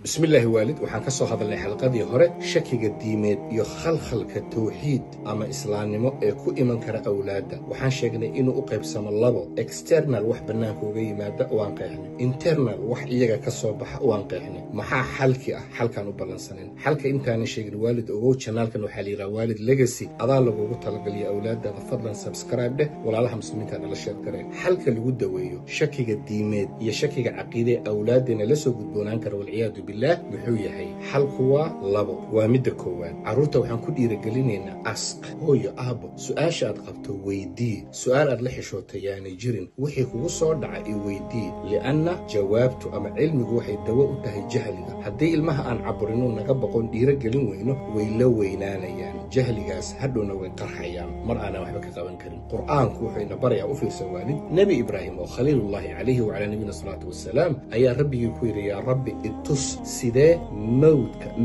بسم الله والد وحان كسو هذا اللي حلقة هوري شكيغا ديميد يو خلخلك توحيد أما إسلامنمو كو إيمان كرا أولادا وحان شيغني إنو أقيب سمالابو external وح بنانكو غي مادا وان قيحني internal وح إيغا كسو بحا وان قيحني محا حالكي حالكا نبالانسانين حالكا إنتاني شيغني والد أغو channel كانو حاليرا والد legacy أضال لغو طلقلي أولادا فضلا سبسكرايب ده ولا لها مسلمين تانا لشير كرين حالكا لغو دويو شكيغا ديميد يا شكيغا عقيدة أولادنا لسو قدبونان كرا والعياذ بالله محويهي حلقوا لبو ومد كوان عروتا وحان كو ديرغلينينا اسق هويو ابو سؤال اد قبتو ويدي سؤال اد لخيشوتا يعني جيرين وخي كوغو سو دحا اي ويدي لان جوابته اما علمي وحي دوا u tahay jahliga hadii ilmaha aan caburino naga boqon dhiiragelin weyno way la weynaanayaan jahligaas hadhowna way qarxayaan mar aan waxba ka qaban karin quraanku wuxuu ina barayaa u fiirsan waalid nabi ibraahim oo khaliilullah alayhi wa ala nabiyina sallallahu alayhi wasallam ayaa rabbiga ku yiri ya rabbi itus sidee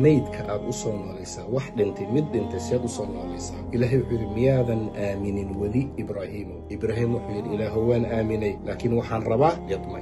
maydka aad u soo noolaysaa wax dhintay mid dhintay si aad u soo noolaysaa ilaahay wuxuu yiri miyaadan aaminin wali ibraahim wuxuu yiri ilaahu waan aaminay laakiin waxaan rabaa yadma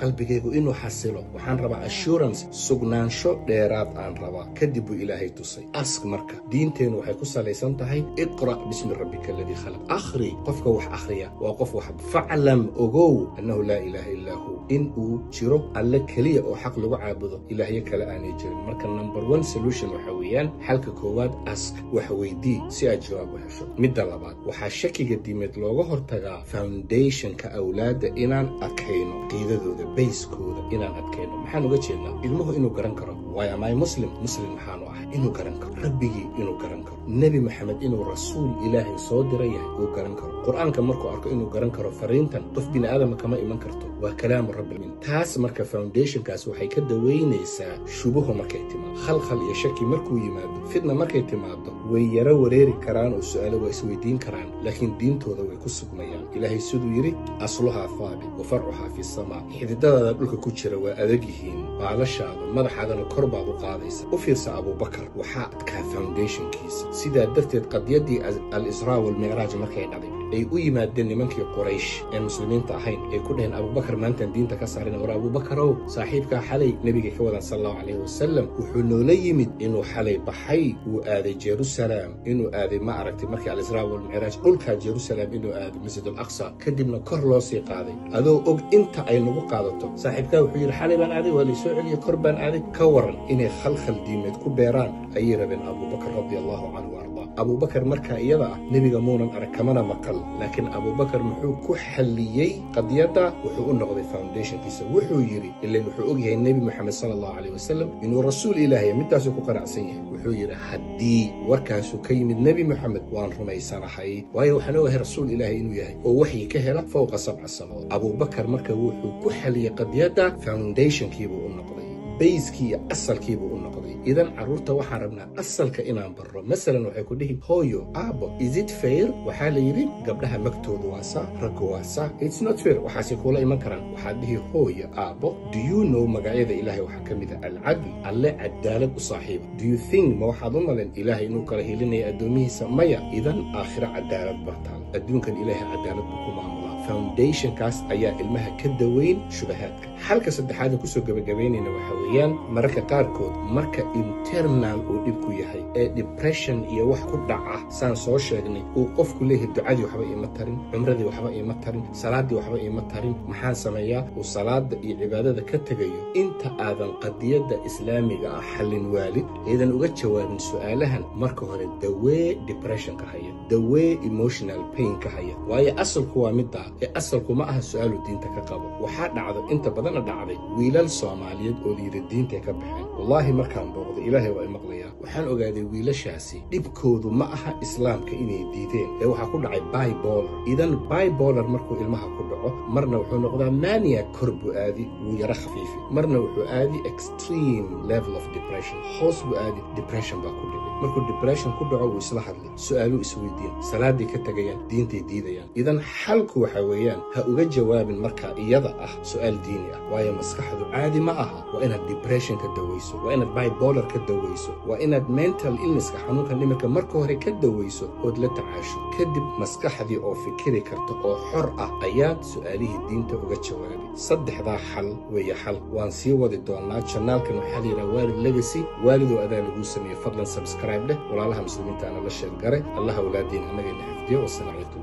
qalbigaygu inuu xasilo waxaan rabaa assurance sugnaansho dheeraad aan rabaa kadib uu ilaahay tusay ask marka diinteenu waxay ku salaysan tahay iqra bismi rabbika alladhi khalaq akhri qofka wax akhriya waa qof wax fa'lam ogow annahu la ilaha illa hu in uu jiro alla kaliya oo xaq lagu caabudo ilaahay kale aanay jirin marka number 1 solution waxa weeyaan xalka koowaad ask wax weydii si aad jawaab u hesho midda labaad waxa shakiga diimeed looga hortagaa foundationka awlaada inaan adkayno qiidadooda bayskooda inaan adkayno maxaan uga jeednaa ilmuhu inuu garan karo why am I muslim maxaan u ahay inuu garan karo rabbigii inuu garan karo nabi maxamed inuu rasuul ilaahay soo diray uu garan karo quraanka markuu arko inuu garan karo fariintan qof bini aadam kama iman karto waa kalaam rabbil taas marka foundationkaas waxay ka daweynaysaa shubuhu markay timaado khalkhal iyo shaki markuu yimaado fitna markay timaado way yara wareeri karaan oo su'aalo way isweydiin karaan laakiin diintooda way ku sugmayaan ilaahay siduu yiri asluha thabit wa far'uha fi samaa xididada dhulka ku jira waa adag yihiin baalashaada madaxaadana kor baad u qaadaysa u fiirsa Abu Bakar waxa ka foundationkiisa sida darteed qadiyadii al-Isra wal Mi'raj markay dhacday ay u yimaadeen nimankii Quraysh ee muslimiinta ahayn ay ku dhaheen Abu Bakar maanta diinta ka saarina war Abu Bakar oo saaxiibka xalay nabiga ka wadan sallallahu alayhi wasallam wuxuu noola yimid inuu xalay baxay uu aaday Jerusalem inuu aaday ma aragtay markii al-Isra wal Mi'raj dhulka Jerusalem inuu aaday Masjid al-Aqsa kadibna kor loo sii qaaday adoo og inta ay nagu qaadato saaxiibka wuxuu yiri xalay baan aaday wali soo celiyo kor baan aaday ka waran inay khalkhal diimeed ku beeraan ay rabeen Abu Bakar radiyallahu anhu أبو بكر مركا إيضا نبي جمونا أركمنا مقل لكن أبو بكر محو كحليي قضيته وحو النقضي فاونديشن كيسا وحو يري اللي محو أجيه النبي محمد صلى الله عليه وسلم إنه رسول إلهي من تاسو قرع سيه وحو يري حدي وركاسو كي من النبي محمد وان رميسان حي وهي وحنوه رسول إلهي إنه يهي ووحي كهلا فوق 7 سنوات أبو بكر مركا وحو كحلي قضيته فاونديشن كيبو النقضي بيسكي أصل كيبو النقضي إذا عرورته وحرمنا أصل كإنان برا مثلا وحيكون له هويو أبو is it fair وحالة يري قبلها مكتوب واسع رقواسع it's not fair وحاسيكولا إيمان كران وحاله هويو أبو do you know مقايدة إلهي وحكم إذا العدل الله عدالة وصاحبه do you think ما وحاضن لن إلهي إنو كره لنا أدوميه سمية إذا آخر عدالة برطال أدون كان إلهي عدالة بكم foundation كاس أيا المها كدوين شبهاتك حلقة سدحادة كسو جبجبينين وحويان مركا قاركود مركا internal وديبكو يحي depression إيا وح كدعة سان سوشيغني وقف كله الدعاء دي وحبا إيمترين عمره دي وحبا إيمترين صلاة دي وحبا إيمترين محان سمايا وصلاة عبادة كتغيو انت آذان قضية إسلامي حل والد إذن أغا جواب سؤالها مركا هون دوي depression كهيا دوي emotional pain كهيا وهي أصل كوامدها أصلكم ما أها سؤال الدين تكقبه وحد عذر أنت بدنا دعوي ويلال صوماليد أوليد الدين تكبحين والله ما كان بغض إلهي وإمقليا وحن أقادي ويلا شاسي ديبكودو ما أها إسلام كإني ديدين هو حكون عي باي بولر إذن باي بولر مركو إلمها كله مرنا وحو نقضى مانيا كربو آدي ويرا خفيفي مرنا وحو آدي extreme level of depression خوص بو آدي depression باكو markuu depression ku dhaco uu isla hadlay su'aalu isweydiin salaadii ka tagayaan diintay diidayaan idan xalku waxa waxa weeyaan ha uga jawaabin markaa iyada ah su'aal diini ah, waayo maskaxdu caadi ma aha. waa inaad depression ka daweyso, waa inaad bipolar ka daweyso, waa inaad mental illnesska xanuunka dhimirka marka hore ka daweyso ood la tacaasho. kadib maskaxdii oo fikiri karta oo xor ah ayaad su'aalihii diinta uga jawaabi. saddexdaa xal weeye xal. waan sii wadi doonaa. janaalkan waxaa la yidhaha Waalid Legacy. waalidoo adaa laguu sameeyey, fadlan subscribe dheh, walaalaha muslimiinta ana la sheeg garay. allah awlaadiin annagayna xifdiyo. wasalaamu calaykum.